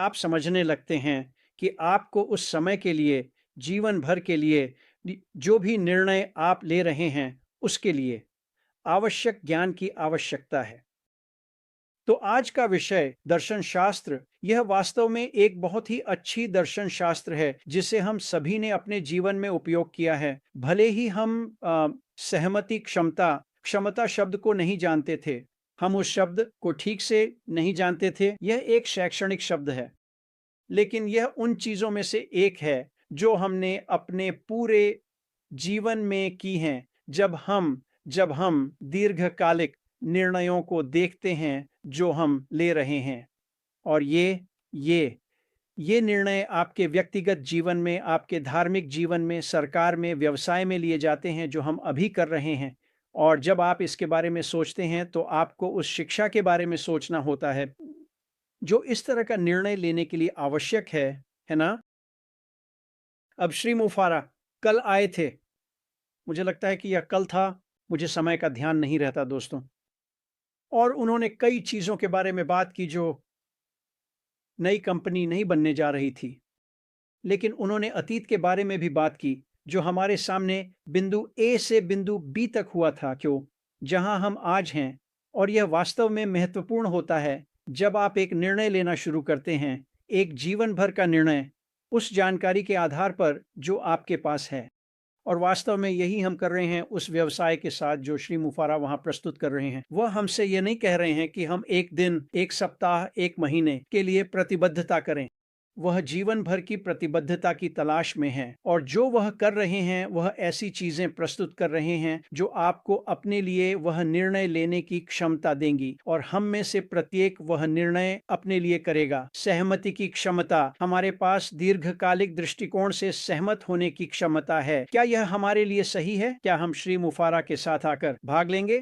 आप समझने लगते हैं कि आपको उस समय के लिए, जीवन भर के लिए जो भी निर्णय आप ले रहे हैं, उसके लिए आवश्यक ज्ञान की आवश्यकता है। तो आज का विषय दर्शन शास्त्र, यह वास्तव में एक बहुत ही अच्छी दर्शन शास्त्र है जिसे हम सभी ने अपने जीवन में उपयोग किया है। भले ही हम सहमति क्षमता क्षमता शब्द को नहीं जानते थे, हम उस शब्द को ठीक से नहीं जानते थे, यह एक शैक्षणिक शब्द है, लेकिन यह उन चीजों में से एक है जो हमने अपने पूरे जीवन में की हैं। जब हम दीर्घकालिक निर्णयों को देखते हैं जो हम ले रहे हैं, और ये ये निर्णय आपके व्यक्तिगत जीवन में, आपके धार्मिक जीवन में, सरकार में, व्यवसाय में लिए जाते हैं जो हम अभी कर रहे हैं। और जब आप इसके बारे में सोचते हैं तो आपको उस शिक्षा के बारे में सोचना होता है जो इस तरह का निर्णय लेने के लिए आवश्यक है ना? अब श्री मुफारा कल आए थे, मुझे लगता है कि यह कल था, मुझे समय का ध्यान नहीं रहता दोस्तों। और उन्होंने कई चीज़ों के बारे में बात की जो नई कंपनी नहीं बनने जा रही थी, लेकिन उन्होंने अतीत के बारे में भी बात की जो हमारे सामने बिंदु ए से बिंदु बी तक हुआ था, क्यों, जहां हम आज हैं। और यह वास्तव में महत्वपूर्ण होता है जब आप एक निर्णय लेना शुरू करते हैं, एक जीवन भर का निर्णय, उस जानकारी के आधार पर जो आपके पास है। और वास्तव में यही हम कर रहे हैं उस व्यवसाय के साथ जो श्री मुफारा वहां प्रस्तुत कर रहे हैं। वह हमसे ये नहीं कह रहे हैं कि हम एक दिन, एक सप्ताह, एक महीने के लिए प्रतिबद्धता करें। वह जीवन भर की प्रतिबद्धता की तलाश में हैं, और जो वह कर रहे हैं वह ऐसी चीजें प्रस्तुत कर रहे हैं जो आपको अपने लिए वह निर्णय लेने की क्षमता देंगी, और हम में से प्रत्येक वह निर्णय अपने लिए करेगा। सहमति की क्षमता, हमारे पास दीर्घकालिक दृष्टिकोण से सहमत होने की क्षमता है। क्या यह हमारे लिए सही है? क्या हम श्री मुफारा के साथ आकर भाग लेंगे?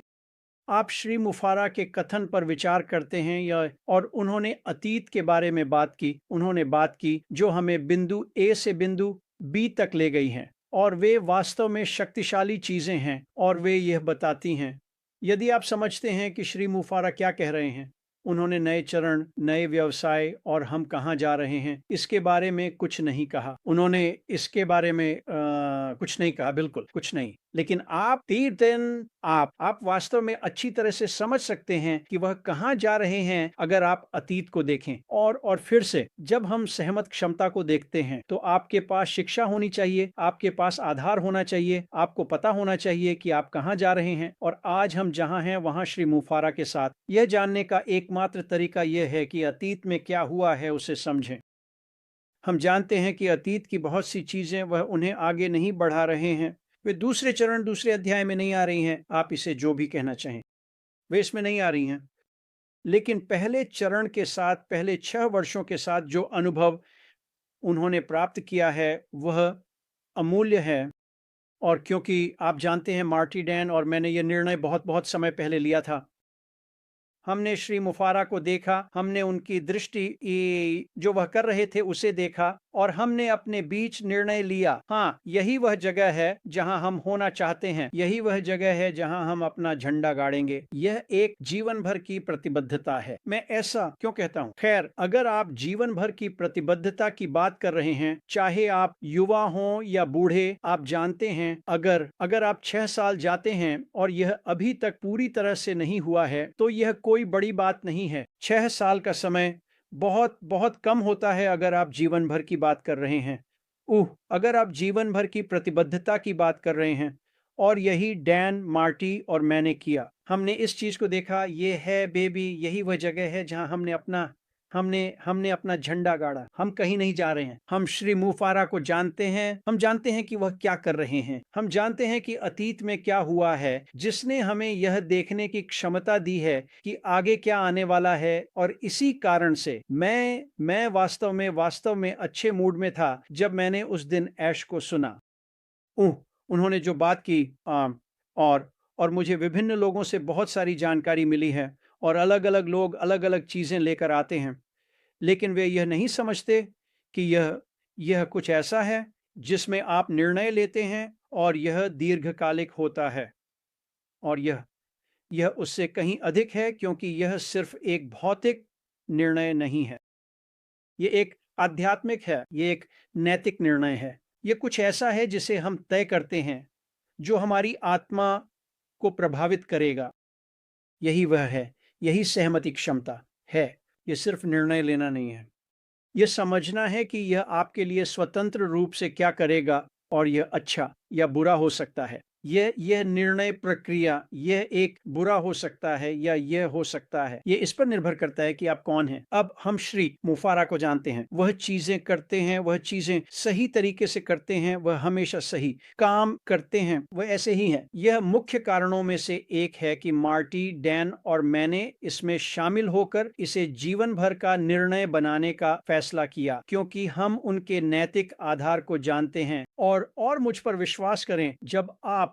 आप श्री मुफारा के कथन पर विचार करते हैं, या और उन्होंने अतीत के बारे में बात की, उन्होंने बात की जो हमें बिंदु ए से बिंदु बी तक ले गई हैं, और वे वास्तव में शक्तिशाली चीजें हैं और वे यह बताती हैं। यदि आप समझते हैं कि श्री मुफारा क्या कह रहे हैं, उन्होंने नए चरण, नए व्यवसाय और हम कहाँ जा रहे हैं इसके बारे में कुछ नहीं कहा। उन्होंने इसके बारे में कुछ नहीं कहा, बिल्कुल कुछ नहीं। लेकिन आप तीर दिन आप वास्तव में अच्छी तरह से समझ सकते हैं कि वह कहाँ जा रहे हैं अगर आप अतीत को देखें। और फिर से जब हम सहमत क्षमता को देखते हैं तो आपके पास शिक्षा होनी चाहिए, आपके पास आधार होना चाहिए, आपको पता होना चाहिए कि आप कहाँ जा रहे हैं। और आज हम जहाँ हैं वहाँ श्री मुफारा के साथ यह जानने का एकमात्र तरीका यह है कि अतीत में क्या हुआ है उसे समझें। हम जानते हैं कि अतीत की बहुत सी चीजें वह उन्हें आगे नहीं बढ़ा रहे हैं। वे दूसरे चरण, दूसरे अध्याय में नहीं आ रही हैं, आप इसे जो भी कहना चाहें, वे इसमें नहीं आ रही हैं। लेकिन पहले चरण के साथ, पहले 6 वर्षों के साथ जो अनुभव उन्होंने प्राप्त किया है वह अमूल्य है। और क्योंकि आप जानते हैं मार्टी डैन और मैंने ये निर्णय बहुत बहुत समय पहले लिया था, हमने श्री मुफारा को देखा, हमने उनकी दृष्टि जो वह कर रहे थे उसे देखा, और हमने अपने बीच निर्णय लिया, हाँ, यही वह जगह है जहां हम होना चाहते हैं, यही वह जगह है जहां हम अपना झंडा गाड़ेंगे। यह एक जीवन भर की प्रतिबद्धता है। मैं ऐसा क्यों कहता हूं? खैर, अगर आप जीवन भर की प्रतिबद्धता की बात कर रहे हैं, चाहे आप युवा हों या बूढ़े, आप जानते हैं अगर अगर आप 6 साल जाते हैं और यह अभी तक पूरी तरह से नहीं हुआ है तो यह कोई बड़ी बात नहीं है। 6 साल का समय बहुत बहुत कम होता है अगर आप जीवन भर की बात कर रहे हैं। अगर आप जीवन भर की प्रतिबद्धता की बात कर रहे हैं, और यही डैन, मार्टी और मैंने किया। हमने इस चीज को देखा, ये है बेबी, यही वह जगह है जहां हमने हमने अपना झंडा गाड़ा। हम कहीं नहीं जा रहे हैं। हम श्री मुफारा को जानते हैं, हम जानते हैं कि वह क्या कर रहे हैं, हम जानते हैं कि अतीत में क्या हुआ है जिसने हमें यह देखने की क्षमता दी है कि आगे क्या आने वाला है। और इसी कारण से मैं वास्तव में अच्छे मूड में था जब मैंने उस दिन ऐश को सुना। उह उन्होंने जो बात की, और मुझे विभिन्न लोगों से बहुत सारी जानकारी मिली है, और अलग अलग लोग अलग अलग चीजें लेकर आते हैं, लेकिन वे यह नहीं समझते कि यह कुछ ऐसा है जिसमें आप निर्णय लेते हैं और यह दीर्घकालिक होता है। और यह उससे कहीं अधिक है, क्योंकि यह सिर्फ एक भौतिक निर्णय नहीं है। ये एक आध्यात्मिक है, ये एक नैतिक निर्णय है। ये कुछ ऐसा है जिसे हम तय करते हैं, जो हमारी आत्मा को प्रभावित करेगा। यही वह है, यही सहमति क्षमता है। ये सिर्फ निर्णय लेना नहीं है। ये समझना है कि यह आपके लिए स्वतंत्र रूप से क्या करेगा और यह अच्छा या बुरा हो सकता है। यह निर्णय प्रक्रिया, यह एक बुरा हो सकता है या यह हो सकता है। ये इस पर निर्भर करता है कि आप कौन हैं। अब हम श्री मुफारा को जानते हैं। वह चीजें करते हैं, वह चीजें सही तरीके से करते हैं, वह हमेशा सही काम करते हैं, वह ऐसे ही है। यह मुख्य कारणों में से एक है कि मार्टी, डैन और मैंने इसमें शामिल होकर इसे जीवन भर का निर्णय बनाने का फैसला किया, क्योंकि हम उनके नैतिक आधार को जानते हैं। और मुझ पर विश्वास करें, जब आप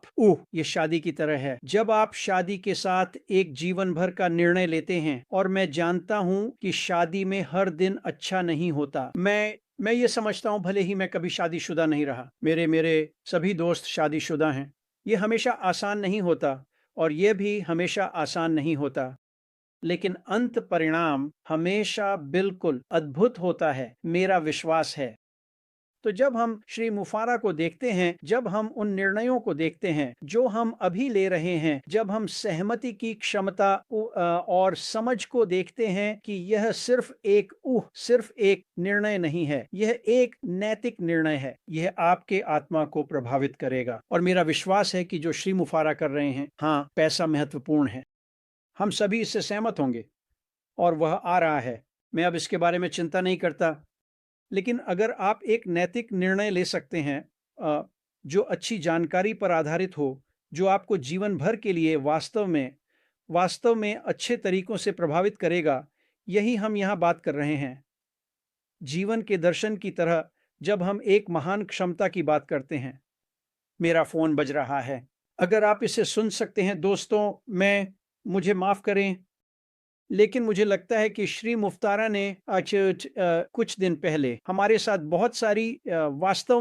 ये शादी की तरह है, जब आप शादी के साथ एक जीवन भर का निर्णय लेते हैं, और मैं जानता हूं कि शादी में हर दिन अच्छा नहीं होता। मैं ये समझता हूं, भले ही मैं कभी शादीशुदा नहीं रहा, मेरे सभी दोस्त शादीशुदा हैं। ये हमेशा आसान नहीं होता और ये भी हमेशा आसान नहीं होता, लेकिन अंत परिणाम हमेशा बिल्कुल अद्भुत होता है, मेरा विश्वास है। तो जब हम श्री मुफारा को देखते हैं, जब हम उन निर्णयों को देखते हैं जो हम अभी ले रहे हैं, जब हम सहमति की क्षमता और समझ को देखते हैं कि यह सिर्फ एक निर्णय नहीं है, यह एक नैतिक निर्णय है, यह आपके आत्मा को प्रभावित करेगा। और मेरा विश्वास है कि जो श्री मुफारा कर रहे हैं, हाँ, पैसा महत्वपूर्ण है, हम सभी इससे सहमत होंगे और वह आ रहा है। मैं अब इसके बारे में चिंता नहीं करता। लेकिन अगर आप एक नैतिक निर्णय ले सकते हैं, जो अच्छी जानकारी पर आधारित हो, जो आपको जीवन भर के लिए वास्तव में अच्छे तरीकों से प्रभावित करेगा, यही हम यहाँ बात कर रहे हैं। जीवन के दर्शन की तरह, जब हम एक महान क्षमता की बात करते हैं। मेरा फोन बज रहा है। अगर आप इसे सुन सकते हैं दोस्तों, मुझे माफ करें, लेकिन मुझे लगता है कि श्री मुफ्तारा ने कुछ दिन पहले हमारे साथ बहुत सारी वास्तव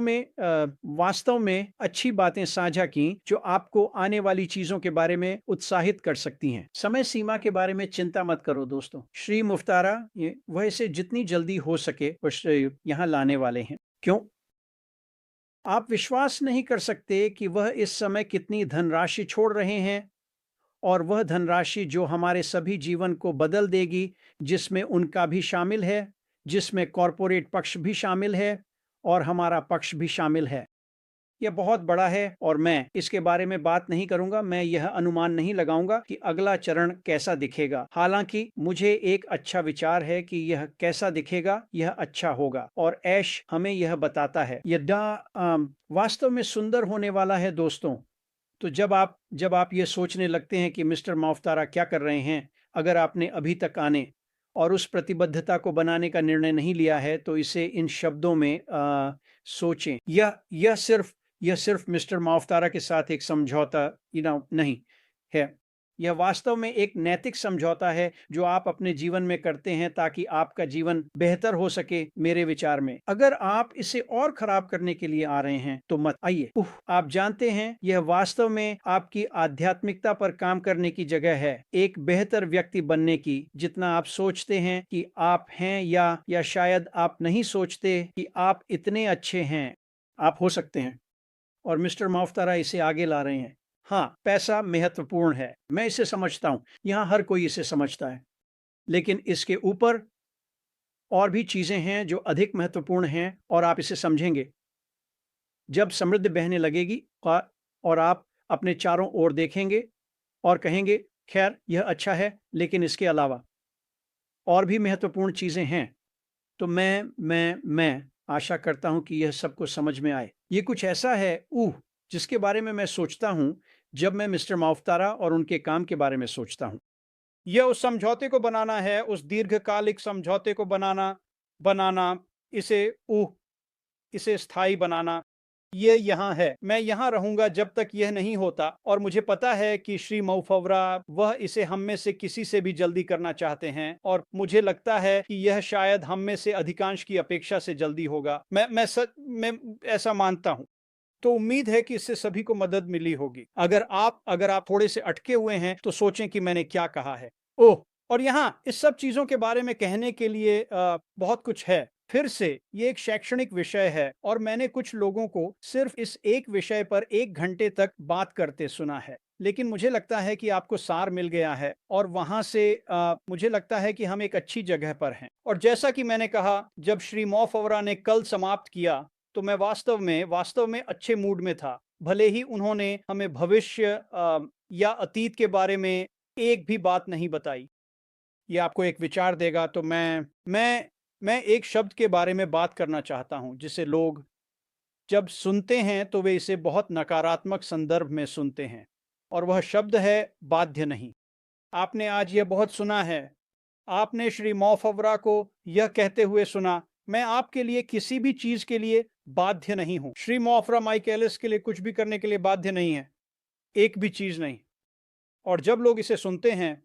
में अच्छी बातें साझा की, जो आपको आने वाली चीजों के बारे में उत्साहित कर सकती हैं। समय सीमा के बारे में चिंता मत करो दोस्तों। श्री मुफ्तारा वह इसे जितनी जल्दी हो सके यहाँ लाने वाले हैं। क्यों? आप विश्वास नहीं कर सकते कि वह इस समय कितनी धनराशि छोड़ रहे हैं, और वह धनराशि जो हमारे सभी जीवन को बदल देगी, जिसमें उनका भी शामिल है, जिसमें कॉरपोरेट पक्ष भी शामिल है और हमारा पक्ष भी शामिल है। यह बहुत बड़ा है और मैं इसके बारे में बात नहीं करूंगा। मैं यह अनुमान नहीं लगाऊंगा कि अगला चरण कैसा दिखेगा। हालांकि मुझे एक अच्छा विचार है कि यह कैसा दिखेगा, यह अच्छा होगा, और ऐश हमें यह बताता है। यह वास्तव में सुंदर होने वाला है दोस्तों। तो जब आप ये सोचने लगते हैं कि मिस्टर माफ्तारा क्या कर रहे हैं, अगर आपने अभी तक आने और उस प्रतिबद्धता को बनाने का निर्णय नहीं लिया है, तो इसे इन शब्दों में सोचें। यह सिर्फ मिस्टर माफ्तारा के साथ एक समझौता नहीं है। यह वास्तव में एक नैतिक समझौता है जो आप अपने जीवन में करते हैं ताकि आपका जीवन बेहतर हो सके। मेरे विचार में, अगर आप इसे और खराब करने के लिए आ रहे हैं तो मत आइए। आप जानते हैं, यह वास्तव में आपकी आध्यात्मिकता पर काम करने की जगह है, एक बेहतर व्यक्ति बनने की। जितना आप सोचते हैं कि आप हैं, या शायद आप नहीं सोचते कि आप इतने अच्छे हैं, आप हो सकते हैं। और मिस्टर माफ्तारा इसे आगे ला रहे हैं। हाँ, पैसा महत्वपूर्ण है, मैं इसे समझता हूं, यहां हर कोई इसे समझता है, लेकिन इसके ऊपर और भी चीजें हैं जो अधिक महत्वपूर्ण हैं, और आप इसे समझेंगे जब समृद्धि बहने लगेगी और आप अपने चारों ओर देखेंगे और कहेंगे, खैर यह अच्छा है, लेकिन इसके अलावा और भी महत्वपूर्ण चीजें हैं। तो मैं आशा करता हूं कि यह सबको समझ में आए। ये कुछ ऐसा है जिसके बारे में मैं सोचता हूं जब मैं मिस्टर माफ्तारा और उनके काम के बारे में सोचता हूं। यह उस समझौते को बनाना है, उस दीर्घकालिक समझौते को बनाना, इसे स्थायी बनाना। ये यहाँ है। मैं यहाँ रहूंगा जब तक यह नहीं होता, और मुझे पता है कि श्री मौफवरा वह इसे हम में से किसी से भी जल्दी करना चाहते हैं, और मुझे लगता है कि यह शायद हम में से अधिकांश की अपेक्षा से जल्दी होगा। मैं ऐसा मानता हूँ। तो उम्मीद है कि इससे सभी को मदद मिली होगी। अगर आप थोड़े से अटके हुए हैं तो सोचें कि मैंने क्या कहा है। और यहाँ इस सब चीजों के बारे में कहने के लिए बहुत कुछ है। फिर से ये एक शैक्षणिक विषय है और मैंने कुछ लोगों को सिर्फ इस एक विषय पर 1 घंटे तक बात करते सुना है, लेकिन मुझे लगता है कि आपको सार मिल गया है और वहां से मुझे लगता है कि हम एक अच्छी जगह पर हैं। और जैसा कि मैंने कहा, जब श्री मौफवरा ने कल समाप्त किया तो मैं वास्तव में अच्छे मूड में था। भले ही उन्होंने हमें भविष्य या अतीत के बारे में एक भी बात नहीं बताई। ये आपको एक विचार देगा, तो मैं एक शब्द के बारे में बात करना चाहता हूं जिसे लोग जब सुनते हैं तो वे इसे बहुत नकारात्मक संदर्भ में सुनते हैं, और वह शब्द है बाध्य नहीं। आपने आज यह बहुत सुना है। आपने श्री मौफवरा को यह कहते हुए सुना, मैं आपके लिए किसी भी चीज के लिए बाध्य नहीं हूं। श्री मौफरा माइकेलिस के लिए कुछ भी करने के लिए बाध्य नहीं है, एक भी चीज नहीं। और जब लोग इसे सुनते हैं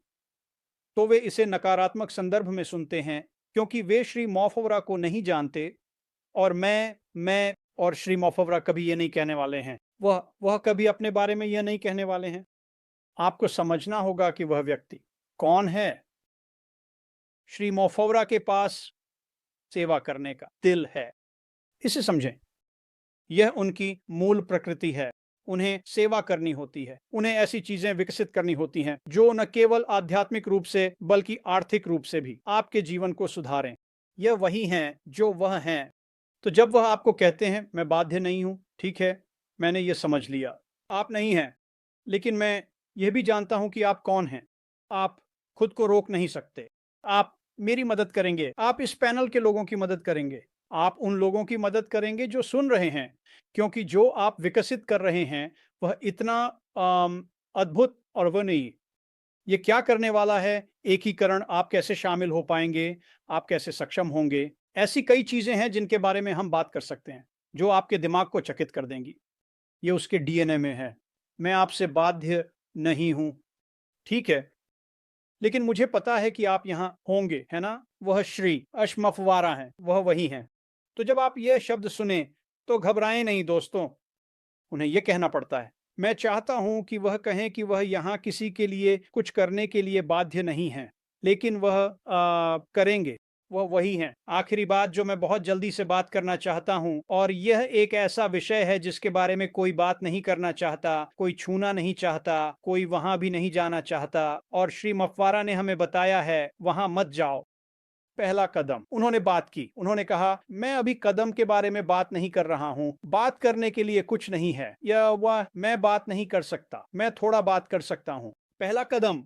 तो वे इसे नकारात्मक संदर्भ में सुनते हैं, क्योंकि वे श्री मौफवरा को नहीं जानते। और मैं और श्री मौफवरा कभी ये नहीं कहने वाले हैं, वह कभी अपने बारे में यह नहीं कहने वाले हैं। आपको समझना होगा कि वह व्यक्ति कौन है। श्री मौफवरा के पास सेवा करने का दिल है, इसे समझें। यह उनकी मूल प्रकृति है। उन्हें सेवा करनी होती है, उन्हें ऐसी चीजें विकसित करनी होती हैं जो न केवल आध्यात्मिक रूप से बल्कि आर्थिक रूप से भी आपके जीवन को सुधारें। यह वही हैं जो वह हैं। तो जब वह आपको कहते हैं मैं बाध्य नहीं हूं, ठीक है, मैंने ये समझ लिया, आप नहीं हैं, लेकिन मैं यह भी जानता हूं कि आप कौन हैं। आप खुद को रोक नहीं सकते। आप मेरी मदद करेंगे, आप इस पैनल के लोगों की मदद करेंगे, आप उन लोगों की मदद करेंगे जो सुन रहे हैं, क्योंकि जो आप विकसित कर रहे हैं वह इतना अद्भुत और वह नहीं, ये क्या करने वाला है। एकीकरण, आप कैसे शामिल हो पाएंगे, आप कैसे सक्षम होंगे, ऐसी कई चीजें हैं जिनके बारे में हम बात कर सकते हैं जो आपके दिमाग को चकित कर देंगी। ये उसके डीएनए में है। मैं आपसे बाध्य नहीं हूं, ठीक है, लेकिन मुझे पता है कि आप यहाँ होंगे, है ना। वह श्री अशमफवारा हैं, वह वही हैं। तो जब आप यह शब्द सुने तो घबराएं नहीं दोस्तों, उन्हें यह कहना पड़ता है। मैं चाहता हूं कि वह कहें कि वह यहाँ किसी के लिए कुछ करने के लिए बाध्य नहीं हैं, लेकिन वह करेंगे, वह वही हैं। आखिरी बात जो मैं बहुत जल्दी से बात करना चाहता हूं, और यह एक ऐसा विषय है जिसके बारे में कोई बात नहीं करना चाहता, कोई छूना नहीं चाहता, कोई वहां भी नहीं जाना चाहता, और श्री मफवारा ने हमें बताया है वहां मत जाओ। पहला कदम उन्होंने बात की, उन्होंने कहा मैं अभी कदम के बारे में बात नहीं कर रहा हूं, बात करने के लिए कुछ नहीं है, या वह मैं बात नहीं कर सकता, मैं थोड़ा बात कर सकता हूं। पहला कदम,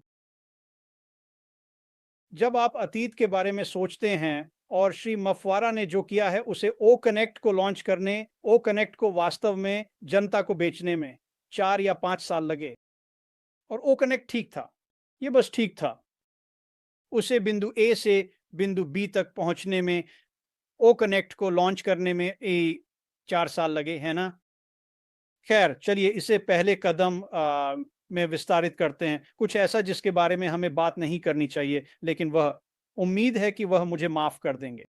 जब आप अतीत के बारे में सोचते हैं, और श्री मफवारा ने जो किया है उसे ओ कनेक्ट को लॉन्च करने, ओ कनेक्ट को वास्तव में जनता को बेचने में 4 या 5 साल लगे। और ओ कनेक्ट ठीक था, ये बस ठीक था। उसे बिंदु ए से बिंदु बी तक पहुंचने में, ओ कनेक्ट को लॉन्च करने में 4 साल लगे, है ना। खैर चलिए इसे पहले कदम में विस्तारित करते हैं, कुछ ऐसा जिसके बारे में हमें बात नहीं करनी चाहिए, लेकिन वह उम्मीद है कि वह मुझे माफ कर देंगे।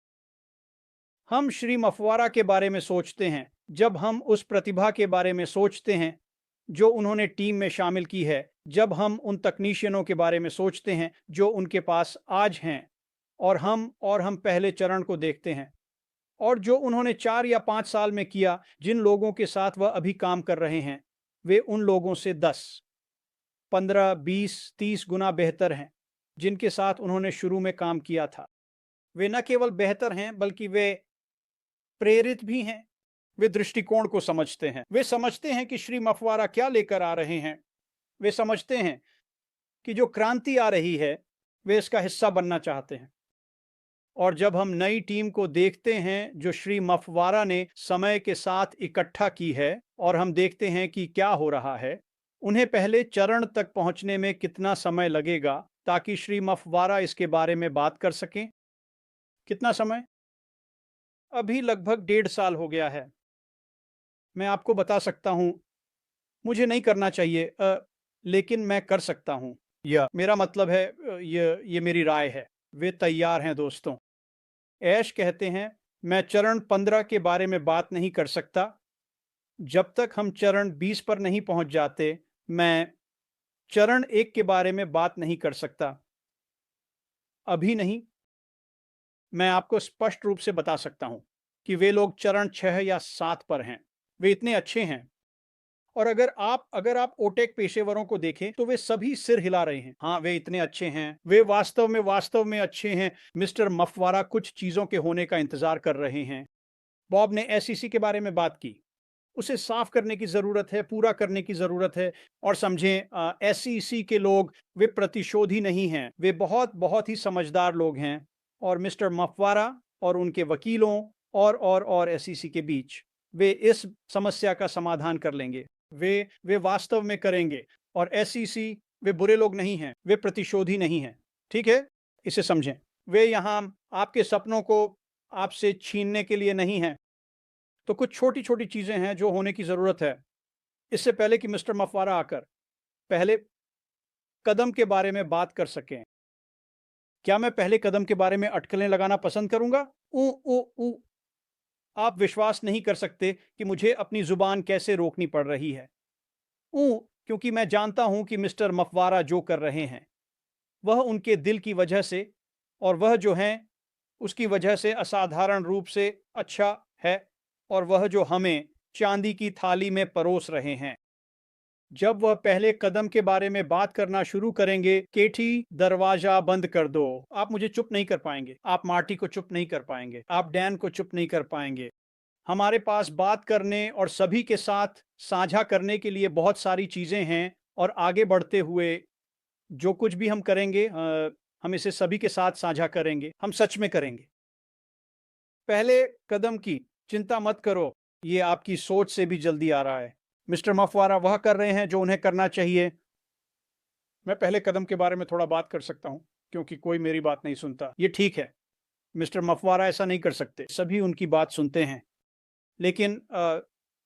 हम श्री मफवारा के बारे में सोचते हैं, जब हम उस प्रतिभा के बारे में सोचते हैं जो उन्होंने टीम में शामिल की है, जब हम उन तकनीशियनों के बारे में सोचते हैं जो उनके पास आज हैं, और हम पहले चरण को देखते हैं, और जो उन्होंने 4 या 5 साल में किया, जिन लोगों के साथ वह अभी काम कर रहे हैं, वे उन लोगों से 10, 15, 20, 30 गुना बेहतर हैं जिनके साथ उन्होंने शुरू में काम किया था। वे न केवल बेहतर हैं बल्कि वे प्रेरित भी हैं। वे दृष्टिकोण को समझते हैं, वे समझते हैं कि श्री मफवारा क्या लेकर आ रहे हैं। वे समझते हैं कि जो क्रांति आ रही है वे इसका हिस्सा बनना चाहते हैं। और जब हम नई टीम को देखते हैं जो श्री मफवारा ने समय के साथ इकट्ठा की है, और हम देखते हैं कि क्या हो रहा है, उन्हें पहले चरण तक पहुंचने में कितना समय लगेगा ताकि श्री मफवारा इसके बारे में बात कर सकें। कितना समय? अभी लगभग 1.5 साल हो गया है। मैं आपको बता सकता हूं, मुझे नहीं करना चाहिए, लेकिन मैं कर सकता हूं। यह मेरा मतलब है, ये मेरी राय है। वे तैयार हैं दोस्तों। ऐश कहते हैं मैं चरण 15 के बारे में बात नहीं कर सकता जब तक हम चरण 20 पर नहीं पहुंच जाते। मैं चरण 1 के बारे में बात नहीं कर सकता, अभी नहीं, मैं आपको स्पष्ट रूप से बता सकता हूं कि वे लोग चरण 6 या 7 पर हैं। वे इतने अच्छे हैं। और अगर आप ओटेक पेशेवरों को देखें तो वे सभी सिर हिला रहे हैं। हाँ, वे इतने अच्छे हैं, वे वास्तव में अच्छे हैं। मिस्टर मफवारा कुछ चीजों के होने का इंतजार कर रहे हैं। बॉब ने एसईसी के बारे में बात की। उसे साफ करने की जरूरत है, पूरा करने की जरूरत है। और समझें, एसईसी के लोग वे प्रतिशोधी नहीं हैं, वे बहुत बहुत ही समझदार लोग हैं। और मिस्टर मफवारा और उनके वकीलों और एसईसी के बीच वे इस समस्या का समाधान कर लेंगे। वे वास्तव में करेंगे। और एसईसी वे बुरे लोग नहीं हैं, वे प्रतिशोधी नहीं हैं। ठीक है, इसे समझें। वे यहाँ आपके सपनों को आपसे छीनने के लिए नहीं हैं। तो कुछ छोटी छोटी चीजें हैं जो होने की जरूरत है इससे पहले कि मिस्टर मफवारा आकर पहले कदम के बारे में बात कर सकें। क्या मैं पहले कदम के बारे में अटकलें लगाना पसंद करूंगा? ऊ ऊ ऊ आप विश्वास नहीं कर सकते कि मुझे अपनी जुबान कैसे रोकनी पड़ रही है। ऊ क्योंकि मैं जानता हूं कि मिस्टर मफवारा जो कर रहे हैं वह उनके दिल की वजह से, और वह जो हैं उसकी वजह से असाधारण रूप से अच्छा है। और वह जो हमें चांदी की थाली में परोस रहे हैं। जब वह पहले कदम के बारे में बात करना शुरू करेंगे, केटी दरवाजा बंद कर दो। आप मुझे चुप नहीं कर पाएंगे, आप मार्टी को चुप नहीं कर पाएंगे, आप डैन को चुप नहीं कर पाएंगे। हमारे पास बात करने और सभी के साथ साझा करने के लिए बहुत सारी चीजें हैं। और आगे बढ़ते हुए जो कुछ भी हम करेंगे, हम इसे सभी के साथ साझा करेंगे, हम सच में करेंगे। पहले कदम की चिंता मत करो, ये आपकी सोच से भी जल्दी आ रहा है। मिस्टर मफवारा वह कर रहे हैं जो उन्हें करना चाहिए। मैं पहले कदम के बारे में थोड़ा बात कर सकता हूं क्योंकि कोई मेरी बात नहीं सुनता। ये ठीक है, मिस्टर मफवारा ऐसा नहीं कर सकते, सभी उनकी बात सुनते हैं। लेकिन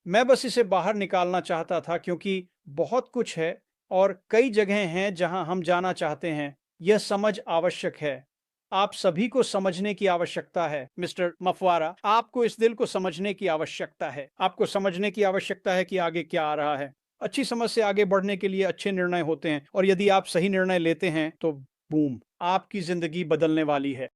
मैं बस इसे बाहर निकालना चाहता था क्योंकि बहुत कुछ है और कई जगह हैं जहां हम जाना चाहते हैं। यह समझ आवश्यक है। आप सभी को समझने की आवश्यकता है। मिस्टर मफवारा, आपको इस दिल को समझने की आवश्यकता है। आपको समझने की आवश्यकता है कि आगे क्या आ रहा है। अच्छी समझ से आगे बढ़ने के लिए अच्छे निर्णय होते हैं, और यदि आप सही निर्णय लेते हैं तो बूम, आपकी जिंदगी बदलने वाली है।